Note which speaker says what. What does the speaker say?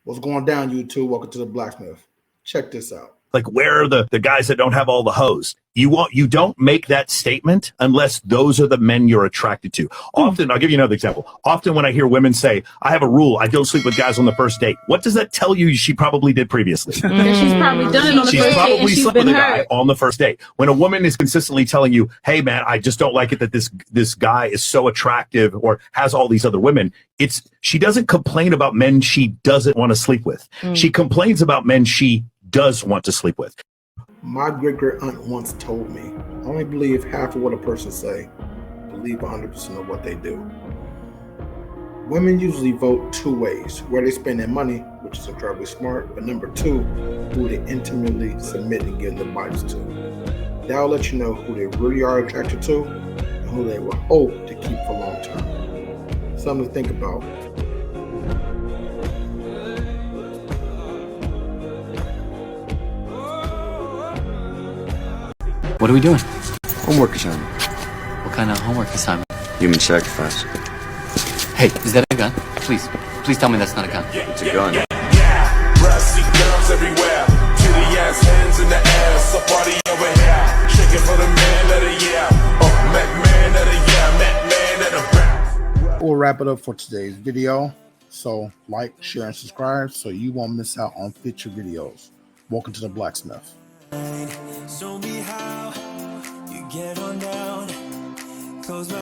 Speaker 1: What's going down, YouTube? Welcome to the Blacksmith. Check this out.
Speaker 2: Like, where are the guys that don't have all the hoes? You don't make that statement unless those are the men you're attracted to. Often, I'll give you another example. Often when I hear women say, I have a rule, I don't sleep with guys on the first date. What does that tell you she probably did previously?
Speaker 3: She's probably done it on the
Speaker 2: She's
Speaker 3: first date
Speaker 2: probably
Speaker 3: and she's
Speaker 2: slept
Speaker 3: been
Speaker 2: with a
Speaker 3: hurt.
Speaker 2: guy on the first date. When a woman is consistently telling you, hey man, I just don't like it that this guy is so attractive or has all these other women, she doesn't complain about men she doesn't want to sleep with. She complains about men she does want to sleep with.
Speaker 1: My great aunt once told me, only believe half of what a person say, believe 100% of what they do. Women usually vote two ways: where they spend their money, which is incredibly smart, but number two, who they intimately submit and give their bodies to. That'll let you know who they really are attracted to and who they will hope to keep for long term. Something to think about.
Speaker 4: What are we doing?
Speaker 5: Homework assignment.
Speaker 4: What kind of homework assignment?
Speaker 5: Human sacrifice.
Speaker 4: Hey, is that a gun? Please tell me that's not a gun.
Speaker 5: It's a gun.
Speaker 6: Rusty girls everywhere, titty ass hands in the air, so party over here, shaking for the man of the year, man of the year, man of the rap.
Speaker 1: We'll wrap it up for today's video. So like, share, and subscribe so you won't miss out on future videos. Welcome to the Blacksmith.
Speaker 7: Show me how you get on down. Close my